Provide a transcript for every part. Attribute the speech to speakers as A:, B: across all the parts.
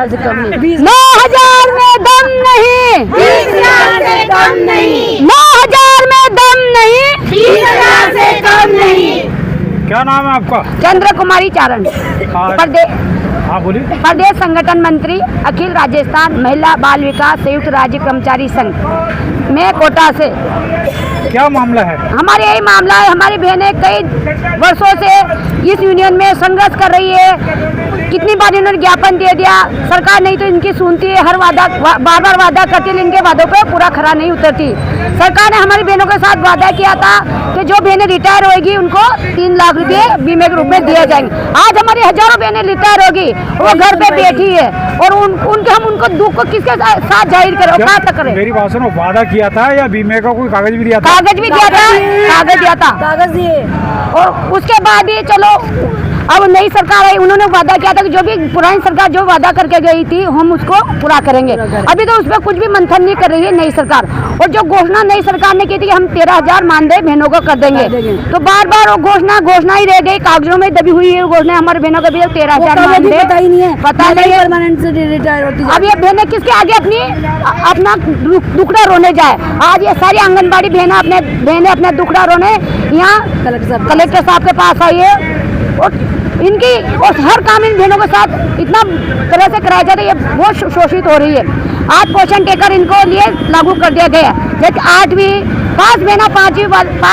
A: 20,000 से कम नहीं।
B: 9,000 में दम नहीं,
A: 20,000 से कम नहीं,
B: 9,000 में दम नहीं,
A: 20,000 से कम नहीं।
C: क्या नाम है आपका?
B: चंद्र कुमारी चारण,
C: हाँ बोलिए।
B: प्रदेश संगठन मंत्री, अखिल राजस्थान महिला बाल विकास संयुक्त राज्य कर्मचारी संघ में कोटा से।
C: क्या मामला है?
B: हमारे यही मामला है। हमारी बहनें कई वर्षों से इस यूनियन में संघर्ष कर रही है। कितनी बार इन्होंने ज्ञापन दे दिया, सरकार नहीं तो इनकी सुनती है। हर बार बार वादा करती है, इनके वादों पे पूरा खरा नहीं उतरती। सरकार ने हमारी बहनों के साथ वादा किया था कि जो बहनें रिटायर होगी उनको 3 लाख रुपए बीमे के रूप में दिए जाएंगे। आज हमारी हजारों बहनें रिटायर होगी, वो घर पे बैठी है और उनके हम उनको दुख को किसके साथ जाहिर करें, क्या तक करें?
C: मेरी बात सुनो, वादा किया था या बीमे का कोई कागज भी दिया था?
B: कागज भी दिया था, कागज दिया था,
A: कागज दिए।
B: और उसके बाद ही चलो अब नई सरकार आई, उन्होंने वादा किया था कि जो भी पुरानी सरकार जो वादा करके गई थी हम उसको पूरा करेंगे। अभी तो उस पर कुछ भी मंथन नहीं कर रही है नई सरकार। और जो घोषणा नई सरकार ने की थी कि हम 13,000 मानदेय बहनों को कर देंगे, तो बार बार वो घोषणा ही रह गई, कागजों में दबी हुई है घोषणा। हमारे बहनों का भी 13,000 मानदेय
A: पता ही नहीं है,
B: पता नहीं है।
A: परमानेंट से रिटायर होती है।
B: अब ये बहनें किसके आगे अपना दुखड़ा रोने जाए? आज ये सारी आंगनबाड़ी बहनें अपने दुखड़ा रोने यहाँ कलेक्टर साहब के पास आई है और इनकी और हर काम इन बहनों के साथ इतना तरह से कराया जाता है, ये बहुत शोषित हो रही है। आज पोषण टेकर इनको लिए लागू कर दिया गया, जबकि 8वीं 5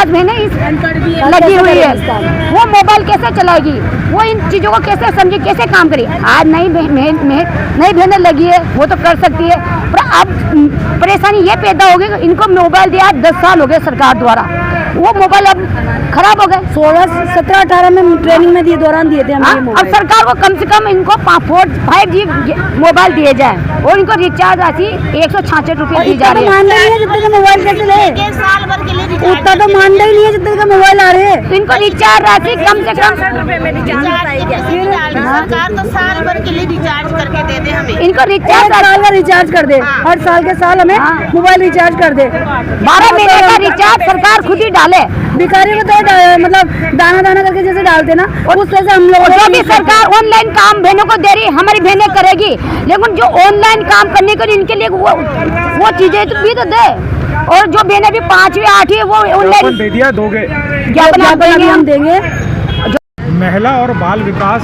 B: बहनें इस लगी हुई है। वो मोबाइल कैसे चलाएगी, वो इन चीज़ों को कैसे समझे, कैसे काम करे? आज नई बहनें लगी है, वो तो कर सकती है, पर अब परेशानी ये पैदा हो गई कि इनको मोबाइल दिया 10 साल हो गए सरकार द्वारा, वो मोबाइल अब खराब हो गए।
A: 16, 17, 18 में ट्रेनिंग में दौरान दिए थे हम।
B: अब सरकार को कम से कम इनको 5G मोबाइल दिए जाए और इनको रिचार्ज राशि 166 रुपये दी जा रही है।
A: मान रही है जितने का मोबाइल कैसे ले,
D: साल भर के लिए
A: उतना तो मान ही नहीं है जितने का मोबाइल आ रहे हैं।
B: तो इनको रिचार्ज राशि कम से कम
D: सरकार तो साल भर के लिए रिचार्ज करके दे दे हमें।
B: इनको
A: हर
B: रिचार्ज
A: साल का रिचार्ज कर दे, हर साल के साल हमें मोबाइल रिचार्ज कर दे।
B: 12 महीने का रिचार्ज सरकार खुद ही डाले।
A: भिखारी को तो मतलब दाना करके जैसे डालते ना, उस तरह से हम लोग
B: जो भी सरकार ऑनलाइन काम बहनों को दे रही, हमारी बहनें करेगी, लेकिन जो ऑनलाइन काम करने के लिए इनके लिए वो चीजें तो भी तो दे। और जो बहनें भी 5वीं 8वीं वो ऑनलाइन
C: दे दिया, दोगे
B: ज्ञापन
A: हम देंगे।
C: महिला और बाल विकास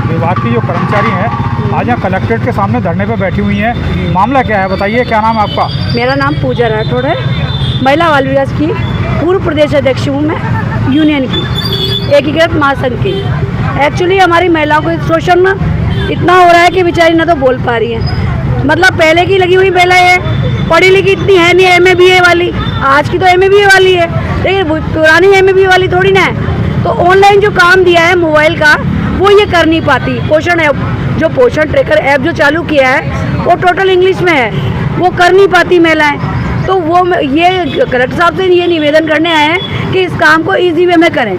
C: विभाग की जो कर्मचारी हैं आज यहाँ कलेक्ट्रेट के सामने धरने पर बैठी हुई हैं। मामला क्या है बताइए, क्या नाम है आपका?
A: मेरा नाम पूजा राठौड़ है, महिला बाल विकास की पूर्व प्रदेश अध्यक्ष हूँ मैं, यूनियन की एकीकृत महासंघ की। एक्चुअली हमारी महिलाओं को शोषण इतना हो रहा है कि बेचारी ना तो बोल पा रही है। मतलब पहले की लगी हुई महिलाएं है, पढ़ी लिखी इतनी है नहीं, MA BA वाली, आज की तो MA BA वाली है, लेकिन पुरानी MA BA वाली थोड़ी ना है। तो ऑनलाइन जो काम दिया है मोबाइल का, वो ये कर नहीं पाती। पोषण ऐप, जो पोषण ट्रैकर ऐप जो चालू किया है वो टोटल इंग्लिश में है, वो कर नहीं पाती महिलाएं। तो वो ये कलेक्टर साहब से ये निवेदन करने आए हैं कि इस काम को इजी वे में करें,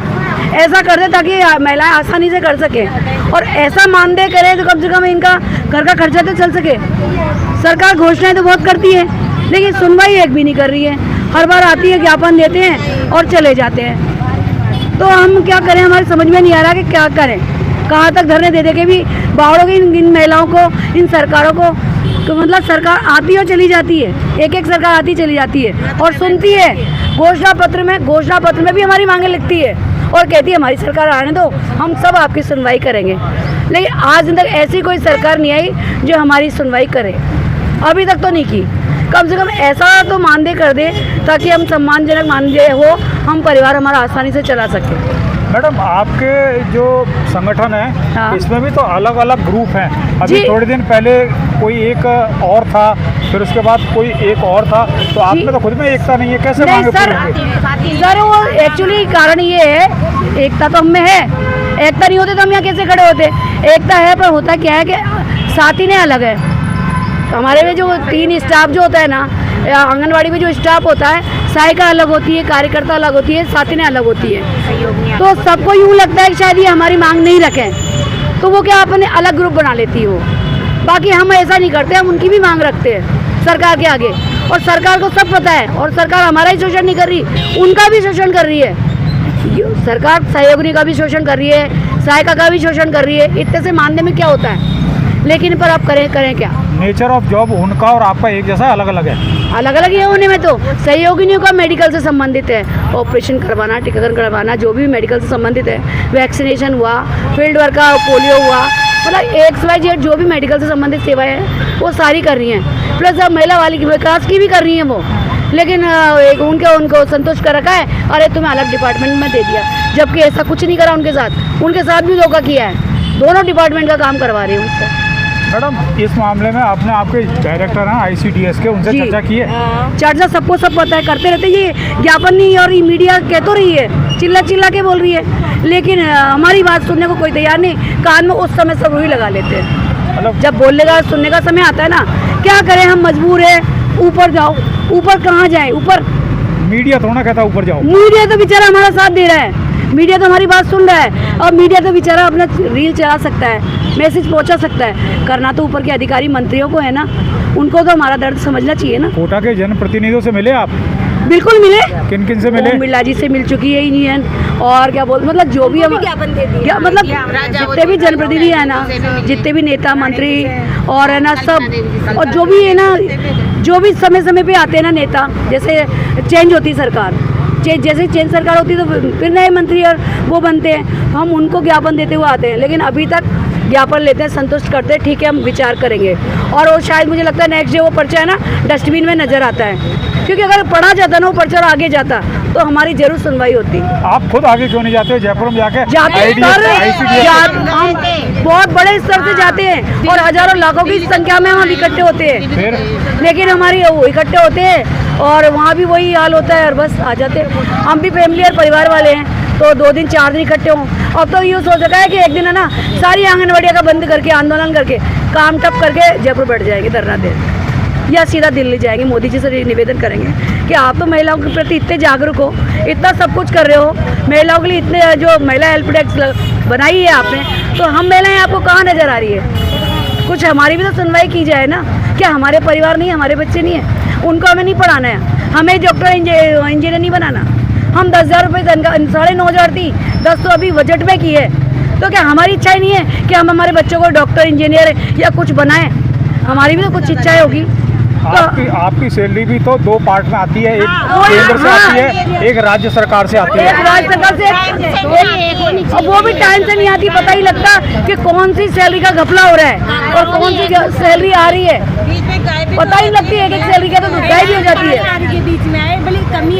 A: ऐसा कर दे ताकि महिलाएं आसानी से कर सकें और ऐसा मानदेय करें तो कम से कम इनका घर का खर्चा तो चल सके। सरकार घोषणाएं तो बहुत करती है, लेकिन सुनवाई एक भी नहीं कर रही है। हर बार आती है, ज्ञापन देते हैं और चले जाते हैं। तो हम क्या करें, हमारे समझ में नहीं आ रहा कि क्या करें, कहाँ तक धरने दे दे के भी बावड़ोगे इन महिलाओं को, इन सरकारों को। तो मतलब सरकार आती और चली जाती है, एक सरकार आती चली जाती है और सुनती है। घोषणा पत्र में भी हमारी मांगे लिखती है और कहती है हमारी सरकार आने दो, हम सब आपकी सुनवाई करेंगे। लेकिन आज तक ऐसी कोई सरकार नहीं आई जो हमारी सुनवाई करे, अभी तक तो नहीं की। कम से कम ऐसा तो मानदेय कर दे ताकि हम सम्मानजनक मानदेय हो, हम परिवार हमारा आसानी से चला सके।
C: मैडम आपके जो संगठन है,
A: हाँ।
C: इसमें भी तो अलग अलग ग्रुप हैं। अभी
A: जी।
C: थोड़े दिन पहले कोई एक और था, फिर उसके बाद कोई एक और था, तो आप में तो खुद में एकता नहीं है, कैसे मांगे पूरी होंगी?
A: सर वो एक्चुअली कारण ये है, एकता तो हम में है, एकता नहीं होती तो हम यहाँ कैसे खड़े होते। एकता है, पर होता क्या है कि साथी ने अलग है। हमारे में जो 3 स्टाफ जो होता है ना, आंगनवाड़ी में जो स्टाफ होता है, सहायिका अलग होती है, कार्यकर्ता अलग होती है, साथी ने अलग होती है। तो सबको यूँ लगता है कि शायद ये हमारी मांग नहीं रखें, तो वो क्या अपने अलग ग्रुप बना लेती हो। बाकी हम ऐसा नहीं करते, हम उनकी भी मांग रखते हैं सरकार के आगे, और सरकार को सब पता है। और सरकार हमारा ही शोषण नहीं कर रही, उनका भी शोषण कर रही है। सरकार सहयोगिनी का भी शोषण कर रही है, सहायिका का भी शोषण कर रही है। इतने से मानने में क्या होता है? लेकिन पर आप करें क्या।
C: नेचर ऑफ जॉब उनका और आपका एक जैसा अलग अलग है।
A: अलग अलग ये होने में तो सहयोगिनियों का मेडिकल से संबंधित है, ऑपरेशन करवाना, टीकाकरण करवाना, जो भी मेडिकल से संबंधित है, वैक्सीनेशन हुआ, फील्ड वर्क का, पोलियो हुआ, मतलब XYZ जो भी मेडिकल से संबंधित सेवाएं हैं वो सारी कर रही हैं। प्लस अब महिला वाली की विकास की भी कर रही हैं वो, लेकिन उनको संतुष्ट कर रखा है, अरे तुम्हें अलग डिपार्टमेंट में दे दिया, जबकि ऐसा कुछ नहीं करा उनके साथ भी धोखा किया है। दोनों डिपार्टमेंट का काम करवा रही है उनसे।
C: मैडम, इस मामले में आपने आपके डायरेक्टर हैं ICDS के, उनसे चर्चा की है?
A: चर्चा सबको सब पता है, करते रहते। ये ज्ञापन नहीं और ये मीडिया कह तो रही है, चिल्ला चिल्ला के बोल रही है, लेकिन हमारी बात सुनने को कोई तैयार नहीं। कान में उस समय सब रूही लगा लेते हैं,
C: मतलब
A: जब बोलने का सुनने का समय आता है ना, क्या करें, हम मजबूर है। ऊपर जाओ, ऊपर कहाँ जाए, ऊपर
C: मीडिया थोड़ा ना कहता ऊपर जाओ।
A: मीडिया तो बेचारा हमारा साथ दे रहा है, मीडिया तो हमारी बात सुन रहा है, और मीडिया तो बेचारा अपना रील चला सकता है, मैसेज पहुंचा सकता है। करना तो ऊपर के अधिकारी मंत्रियों को है ना, उनको तो हमारा दर्द समझना चाहिए ना।
C: कोटा के जनप्रतिनिधियों से मिले आप?
A: बिल्कुल मिले।
C: किन किन से मिले?
A: ओम बिरला जी से मिल चुकी है इंडियन, और क्या बोल, मतलब जो भी हम मतलब जितने भी जनप्रतिनिधि है ना, जितने भी नेता मंत्री और है ना सब, और जो भी है ना, जो भी समय समय पे आते हैं ना नेता, जैसे चेंज होती सरकार, जैसे चेंज सरकार होती है तो फिर नए मंत्री और वो बनते हैं, तो हम उनको ज्ञापन देते हुए आते हैं। लेकिन अभी तक ज्ञापन लेते हैं, संतुष्ट करते हैं, ठीक है हम विचार करेंगे। और वो शायद मुझे लगता है नेक्स्ट डे वो पर्चा है ना डस्टबिन में नजर आता है, क्योंकि अगर पढ़ा जाता ना वो पर्चा और आगे जाता तो हमारी जरूर सुनवाई होती।
C: आप खुद आगे क्यों नहीं जाते? जयपुर में जाके
A: हम बहुत बड़े स्तर से जाते हैं और हजारों लाखों की संख्या में हम इकट्ठे होते हैं,
C: फिर
A: लेकिन हमारी इकट्ठे होते हैं और वहाँ भी वही हाल होता है और बस आ जाते हैं। हम भी फैमिली और परिवार वाले हैं, तो 2 दिन 4 दिन इकट्ठे हों। अब तो ये सोच रखा है कि एक दिन है ना सारी आंगनबाड़ियाँ का बंद करके, आंदोलन करके, काम टप करके जयपुर बैठ जाएंगे धरना दे, या सीधा दिल्ली जाएंगे, मोदी जी से निवेदन करेंगे कि आप तो महिलाओं के प्रति इतने जागरूक हो, इतना सब कुछ कर रहे हो, महिलाओं के लिए इतने जो महिला हेल्प डेस्क बनाई है आपने, तो हम महिलाएं आपको कहाँ नज़र आ रही है? कुछ हमारी भी तो सुनवाई की जाए ना। क्या हमारे परिवार नहीं है, हमारे बच्चे नहीं है, उनको हमें नहीं पढ़ाना है, हमें डॉक्टर इंजीनियर नहीं बनाना। हम 10,000 रुपये तनख्वाह 9,500 थी, 10 तो अभी बजट में की है, तो क्या हमारी इच्छा ही नहीं है कि हम हमारे बच्चों को डॉक्टर इंजीनियर या कुछ बनाएं? हमारी भी तो कुछ इच्छाएं होगी।
C: आपकी सैलरी भी तो 2 पार्ट में आती है, एक केंद्र से आती है, एक राज्य सरकार से आती है।
A: एक राज्य सरकार से, और वो भी टाइम से नहीं आती, पता ही लगता कि कौन सी सैलरी का घपला हो रहा है और कौन सी सैलरी आ रही है, पता ही लगती है। एक सैलरी का तो गायब भी हो जाती है,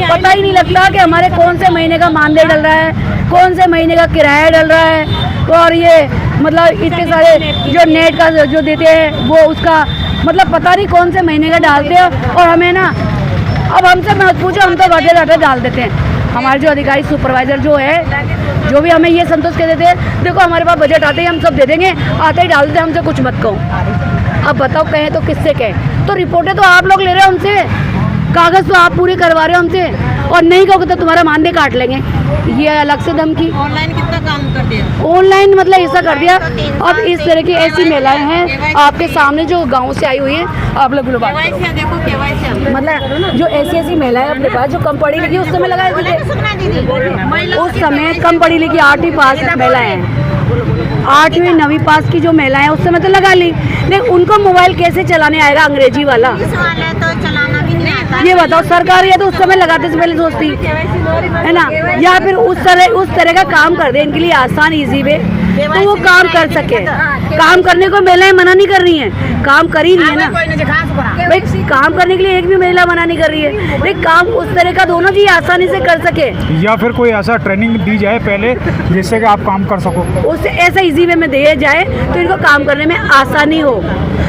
A: पता ही नहीं लगता कि हमारे कौन से महीने का मानदेय डल रहा है, कौन से महीने का किराया डल रहा है। और ये मतलब इतने सारे जो नेट का जो देते हैं वो उसका मतलब पता नहीं कौन से महीने का डालते हैं, और हमें ना अब हमसे मत पूछो, हम तो घाटे डाल देते हैं। हमारे जो अधिकारी सुपरवाइजर जो है, जो भी हमें ये संतोष कह देते हैं, देखो हमारे पास बजट आते ही हम सब दे देंगे, आते ही डाल देते हैं, हमसे कुछ मत कहो। अब बताओ कहें तो किससे कहें? तो रिपोर्टें तो आप लोग ले रहे हो हमसे, कागज़ तो आप पूरे करवा रहे हो हमसे, और नहीं कहोगे तो तुम्हारा मानदेय काट लेंगे, ये अलग से धमकी।
D: ऑनलाइन कितना काम कर दिया,
A: ऑनलाइन मतलब ऐसा कर दिया। अब इस तरह की ऐसी महिलाएं हैं आपके सामने जो गांव से आई हुई है, आप लोग बात करो। मतलब जो ऐसी महिलाएं अपने पास जो कम पढ़ी लिखी, उस समय लगाए थे, उस समय कम पढ़ी लिखी 8वीं पास महिलाएं हैं, 8वीं 9वीं पास की जो महिलाएं उस समय तो लगा ली, लेकिन उनको मोबाइल कैसे चलाने आएगा अंग्रेजी वाला?
D: तो चलाना भी नहीं आता।
A: ये बताओ, सरकार ये तो उस समय लगाते से पहले सोचती है ना, या फिर उस तरह का काम कर दे इनके लिए आसान इजी वे, तो वो काम कर सके। काम करने को महिलाएं मना नहीं कर रही हैं, काम कर ही रही है ना भाई, काम करने के लिए एक भी महिला मना नहीं कर रही है, लेकिन काम उस तरह का दोनों जी आसानी से कर सके,
C: या फिर कोई ऐसा ट्रेनिंग दी जाए पहले जिससे कि आप काम कर सको,
A: उससे ऐसा इजी वे में दिया जाए तो इनको काम करने में आसानी हो।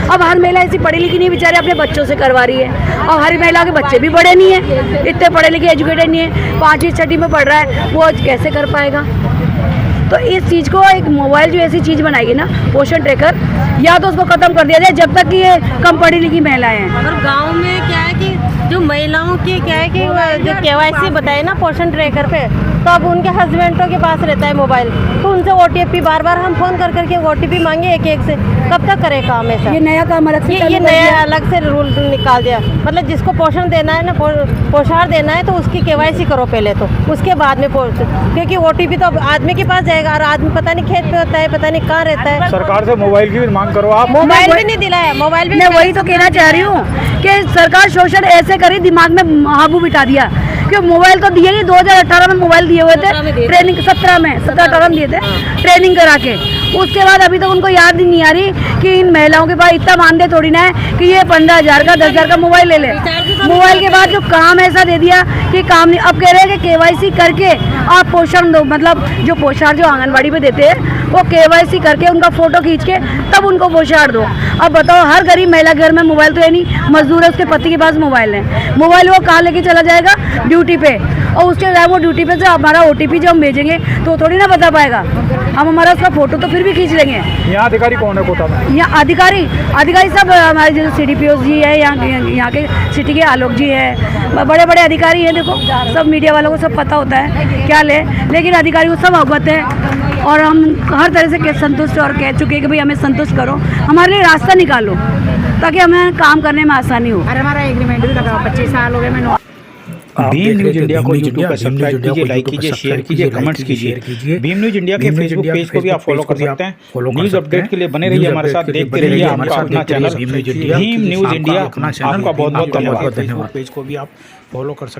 A: अब हर महिला ऐसी पढ़ी लिखी नहीं, बेचारे अपने बच्चों से करवा रही है, और हर महिला के बच्चे भी बड़े नहीं है, इतने पढ़े लिखे एजुकेटेड नहीं है, 5वीं 6वीं में पढ़ रहा है, वो कैसे कर पाएगा? तो इस चीज़ को एक मोबाइल जो ऐसी चीज़ बनाएगी ना पोषण ट्रैकर, या तो उसको ख़त्म कर दिया जाए जब तक कि ये कम पढ़ी लिखी महिलाएं हैं।
E: और गांव में क्या है कि जो महिलाओं की क्या है कि जो KYC बताए ना पोषण ट्रैकर पे, तो अब उनके हस्बैंडों के पास रहता है मोबाइल, तो उनसे OTP बार बार हम फ़ोन कर करके OTP मांगे एक से, कब तक करे काम ऐसा?
A: ये नया काम अलग से
E: ये
A: चालू कर
E: नया
A: दिया।
E: अलग से रूल निकाल दिया। मतलब जिसको पोषण देना है ना, पोषार देना है, तो उसकी KYC करो पहले, तो उसके बाद में क्योंकि OTP तो आदमी के पास जाएगा और आदमी पता नहीं खेत पे होता है, पता नहीं कहाँ रहता है।
C: सरकार से मोबाइल की भी मांग करो आप।
E: मोबाइल भी नहीं दिलाया, मोबाइल भी
A: मैं वही तो कहना चाह रही हूँ कि सरकार शोषण ऐसे करी, दिमाग में हाबू बिठा दिया कि मोबाइल तो दिए नहीं। 2018 में मोबाइल दिए हुए थे, ट्रेनिंग 17 में 17-18 में दिए थे ट्रेनिंग करा के। उसके बाद अभी तक उनको याद ही नहीं आ रही कि इन महिलाओं के पास इतना मानदेय थोड़ी ना है कि ये 15,000 का 10,000 का मोबाइल ले ले। मोबाइल के बाद जो काम ऐसा दे दिया कि काम नहीं। अब कह रहे हैं कि KYC करके आप पोषण दो, मतलब जो पोषार जो आंगनबाड़ी में देते हैं वो KYC करके उनका फोटो खींच के तब उनको पोषार दो। अब बताओ, हर गरीब महिला घर में मोबाइल तो है नहीं, मजदूर है, उसके पति के पास मोबाइल है। मोबाइल वो कहाँ लेके चला जाएगा? ड्यूटी पे, और उसके बाद वो ड्यूटी पे से हमारा OTP जो हम भेजेंगे तो वो थोड़ी ना बता पाएगा। हम हमारा उसका फोटो तो फिर भी खींच लेंगे।
C: यहाँ अधिकारी कौन है कोटा में?
A: यहाँ अधिकारी सब हमारे जो CDPO जी है, यहाँ के सिटी के आलोक जी है, बड़े बड़े अधिकारी हैं। देखो सब मीडिया वालों को सब पता होता है क्या लेकिन अधिकारी को सब अवगत है और हम हर तरह से संतुष्ट और कह चुके हैं कि भाई हमें संतुष्ट करो, हमारे लिए रास्ता निकालो ताकि हमें काम करने में आसानी हो।
B: अरे हमारा एग्रीमेंट भी लगा 25 साल हो गए। मैंने
F: भीम न्यूज इंडिया को यूट्यूब पर सब्सक्राइब कीजिए, लाइक कीजिए, शेयर कीजिए, कमेंट्स कीजिए। भीम न्यूज इंडिया के फेसबुक पेज को भी आप फॉलो कर सकते हैं। न्यूज अपडेट के लिए बने रहिए हमारे साथ, देखते रहिए आपका अपना चैनल भीम न्यूज इंडिया। आपका बहुत बहुत धन्यवाद।
C: पेज को भी आप फॉलो कर सकते हैं।